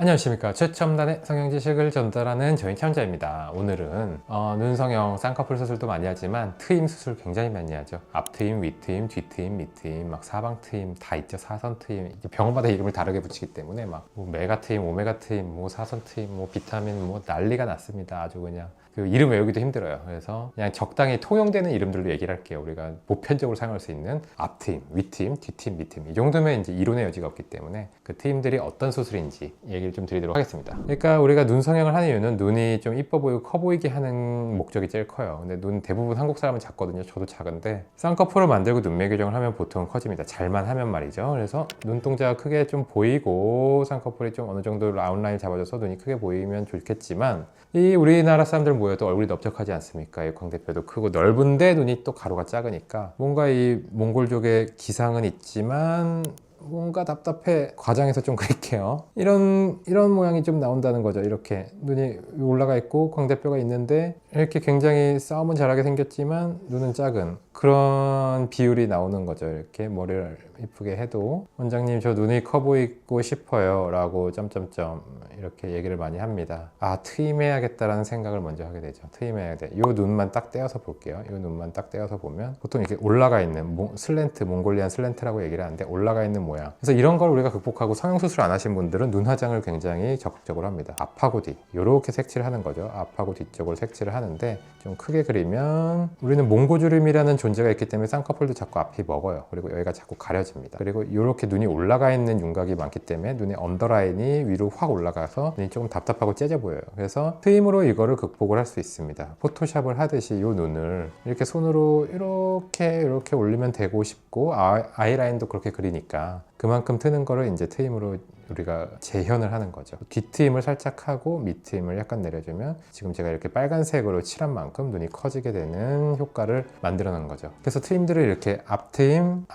안녕하십니까. 최첨단의 성형 지식을 전달하는 저희 첨자입니다. 오늘은 눈 성형 쌍꺼풀 수술도 많이 하지만 트임 수술 굉장히 많이 하죠. 앞트임, 윗트임, 뒤트임, 밑트임, 막 사방트임 다 있죠. 사선트임. 병원마다 이름을 다르게 붙이기 때문에 막뭐 메가트임, 오메가트임, 뭐 사선트임, 뭐 비타민 뭐 난리가 났습니다. 아주 그냥 그 이름 외우기도 힘들어요. 그래서 그냥 적당히 통용되는 이름들로 얘기를 할게요. 우리가 보편적으로 사용할 수 있는 앞트임, 윗트임, 뒤트임, 밑트임 이 정도면 이제 이론의 여지가 없기 때문에 그 트임들이 어떤 수술인지 얘기를 좀 드리도록 하겠습니다. 그러니까 우리가 눈 성형을 하는 이유는 눈이 좀 이뻐 보이고 커 보이게 하는 목적이 제일 커요. 근데 눈 대부분 한국 사람은 작거든요. 저도 작은데 쌍꺼풀을 만들고 눈매 교정을 하면 보통 커집니다. 잘만 하면 말이죠. 그래서 눈동자가 크게 좀 보이고 쌍꺼풀이 좀 어느 정도 아웃라인을 잡아줘서 눈이 크게 보이면 좋겠지만 이 우리나라 사람들 모여도 얼굴이 넓적하지 않습니까? 이 광대뼈도 크고 넓은데 눈이 또 가로가 작으니까 뭔가 이 몽골족의 기상은 있지만 뭔가 답답해. 과장해서 좀 그릴게요. 이런 모양이 좀 나온다는 거죠. 이렇게 눈이 올라가 있고 광대뼈가 있는데 이렇게 굉장히 싸움은 잘하게 생겼지만 눈은 작은 그런 비율이 나오는 거죠. 이렇게 머리를 이쁘게 해도 원장님 저 눈이 커 보이고 싶어요 라고 점점점 이렇게 얘기를 많이 합니다. 아 트임해야겠다라는 생각을 먼저 하게 되죠. 트임해야 돼. 요 눈만 딱 떼어서 볼게요. 요 눈만 딱 떼어서 보면 보통 이렇게 올라가 있는 슬랜트, 몽골리안 슬랜트라고 얘기를 하는데 올라가 있는 모양. 그래서 이런 걸 우리가 극복하고 성형수술 안 하신 분들은 눈 화장을 굉장히 적극적으로 합니다. 앞하고 뒤 요렇게 색칠을 하는 거죠. 앞하고 뒤쪽으로 색칠을 하는데 좀 크게 그리면 우리는 몽고주름이라는 존재가 있기 때문에 쌍꺼풀도 자꾸 앞이 먹어요. 그리고 여기가 자꾸 가려집니다. 그리고 이렇게 눈이 올라가 있는 윤곽이 많기 때문에 눈의 언더라인이 위로 확 올라가서 눈이 조금 답답하고 째져 보여요. 그래서 트임으로 이거를 극복을 할 수 있습니다. 포토샵을 하듯이 이 눈을 이렇게 손으로 이렇게 올리면 되고 싶고 아이라인도 그렇게 그리니까 그만큼 트는 거를 이제 트임으로 우리가 재현을 하는 거죠. 뒷트임을 살짝 하고 밑트임을 약간 내려주면 지금 제가 이렇게 빨간색으로 칠한 만큼 눈이 커지게 되는 효과를 만들어 놓은 거죠. 그래서 트임들을 이렇게 앞트임,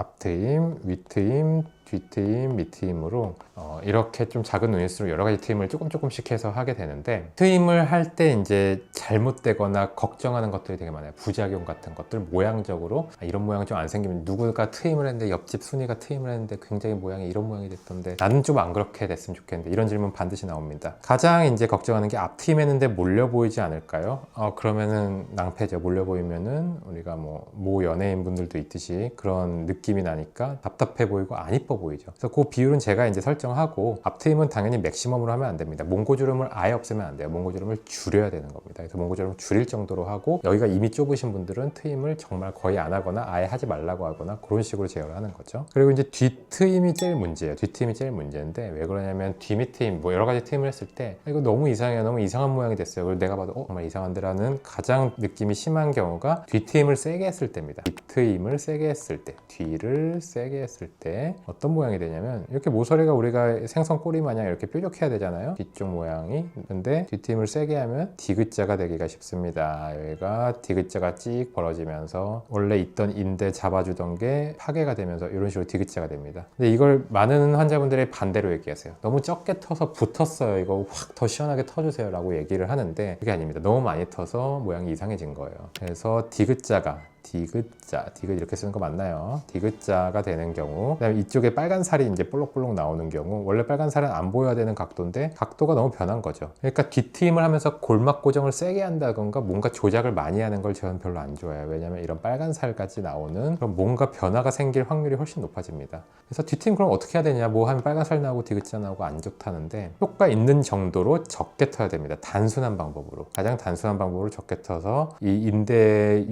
윗트임, 뒤트임, 밑트임으로 이렇게 좀 작은 눈일수록 여러 가지 트임을 조금씩 해서 하게 되는데 트임을 할 때 이제 잘못되거나 걱정하는 것들이 되게 많아요. 부작용 같은 것들, 모양적으로 이런 모양이 좀 안 생기면 누구가 트임을 했는데 옆집 순이가 트임을 했는데 굉장히 모양이 이런 모양이 됐던데 나는 좀 안 그렇게 됐으면 좋겠는데 이런 질문 반드시 나옵니다. 가장 이제 걱정하는 게 앞트임 했는데 몰려 보이지 않을까요? 그러면은 낭패죠. 몰려 보이면은 우리가 모 연예인 분들도 있듯이 그런 느낌이 나니까 답답해 보이고 안 이뻐 보이죠. 그래서 그 비율은 제가 이제 설정하고 앞트임은 당연히 맥시멈으로 하면 안 됩니다. 몽고주름을 아예 없애면 안 돼요. 몽고주름을 줄여야 되는 겁니다. 그래서 몽고주름을 줄일 정도로 하고 여기가 이미 좁으신 분들은 트임을 정말 거의 안 하거나 아예 하지 말라고 하거나 그런 식으로 제어를 하는 거죠. 그리고 이제 뒷트임이 제일 문제예요. 뒷트임이 제일 문제인데 왜 그러냐면 뒤밑트임 여러 가지 트임을 했을 때 이거 너무 이상해요. 너무 이상한 모양이 됐어요. 그리고 내가 봐도 정말 이상한데라는 가장 느낌이 심한 경우가 뒤트임을 세게 했을 때입니다. 뒷트임을 세게 했을 때 뒤를 세게 했을 때 어떤 모양이 되냐면 이렇게 모서리가 우리가 생선 꼬리 마냥 이렇게 뾰족해야 되잖아요. 뒤쪽 모양이. 근데 뒷트임을 세게 하면 디귿자가 되기가 쉽습니다. 여기가 디귿자가 찍 벌어지면서 원래 있던 인대 잡아주던 게 파괴가 되면서 이런 식으로 디귿자가 됩니다. 근데 이걸 많은 환자분들이 반대로 얘기하세요. 너무 적게 터서 붙었어요. 이거 확 더 시원하게 터주세요 라고 얘기를 하는데 그게 아닙니다. 너무 많이 터서 모양이 이상해진 거예요. 그래서 디귿자 디귿 이렇게 쓰는 거 맞나요? 디귿자가 되는 경우 그다음에 이쪽에 빨간 살이 이제 볼록볼록 나오는 경우 원래 빨간 살은 안 보여야 되는 각도인데 각도가 너무 변한 거죠. 그러니까 뒷트임을 하면서 골막 고정을 세게 한다던가 뭔가 조작을 많이 하는 걸 저는 별로 안 좋아해요. 왜냐면 이런 빨간 살까지 나오는 그럼 뭔가 변화가 생길 확률이 훨씬 높아집니다. 그래서 뒷트임 그럼 어떻게 해야 되냐 뭐 하면 빨간 살 나오고 디귿자 나오고 안 좋다는데 효과 있는 정도로 적게 터야 됩니다. 단순한 방법으로 가장 단순한 방법으로 적게 터서 이 인대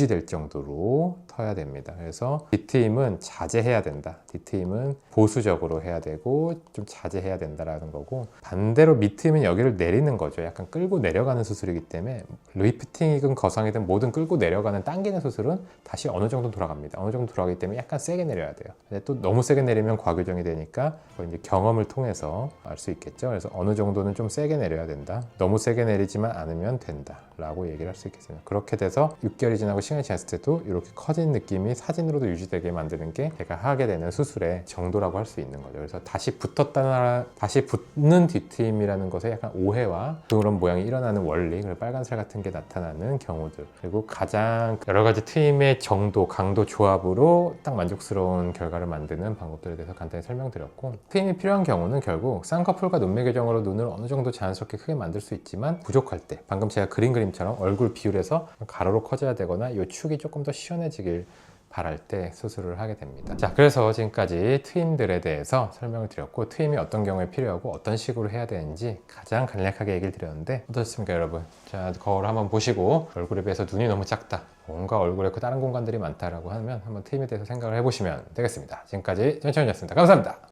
유지될 정도로 터야 됩니다. 그래서 뒷트임은 자제해야 된다. 뒷트임은 보수적으로 해야 되고 좀 자제해야 된다라는 거고 반대로 밑트임은 여기를 내리는 거죠. 약간 끌고 내려가는 수술이기 때문에 리프팅이든 거상이든 뭐든 끌고 내려가는 당기는 수술은 다시 어느 정도 돌아갑니다. 어느 정도 돌아가기 때문에 약간 세게 내려야 돼요. 근데 또 너무 세게 내리면 과교정이 되니까 이제 경험을 통해서 알 수 있겠죠. 그래서 어느 정도는 좀 세게 내려야 된다. 너무 세게 내리지만 않으면 된다 라고 얘기를 할 수 있겠습니다. 그렇게 돼서 6개월이 지나고 지나고 시간이 지났을 때도 이렇게 커진 느낌이 사진으로도 유지되게 만드는 게 제가 하게 되는 수술의 정도라고 할 수 있는 거죠. 그래서 다시 붙는 뒤트임이라는 것에 약간 오해와 그런 모양이 일어나는 원리, 그리고 빨간 살 같은 게 나타나는 경우들, 그리고 가장 여러 가지 트임의 정도, 강도 조합으로 딱 만족스러운 결과를 만드는 방법들에 대해서 간단히 설명드렸고, 트임이 필요한 경우는 결국 쌍꺼풀과 눈매 교정으로 눈을 어느 정도 자연스럽게 크게 만들 수 있지만 부족할 때, 방금 제가 그린 그림처럼 얼굴 비율에서 가로로 커져야 되거나 이 축이 조금 더 시원해지길 바랄 때 수술을 하게 됩니다. 자, 그래서 지금까지 트임들에 대해서 설명을 드렸고, 트임이 어떤 경우에 필요하고 어떤 식으로 해야 되는지 가장 간략하게 얘기를 드렸는데 어떻습니까 여러분? 자, 거울 한번 보시고 얼굴에 비해서 눈이 너무 작다, 뭔가 얼굴에 다른 공간들이 많다라고 하면 한번 트임에 대해서 생각을 해보시면 되겠습니다. 지금까지 전천이었습니다. 감사합니다.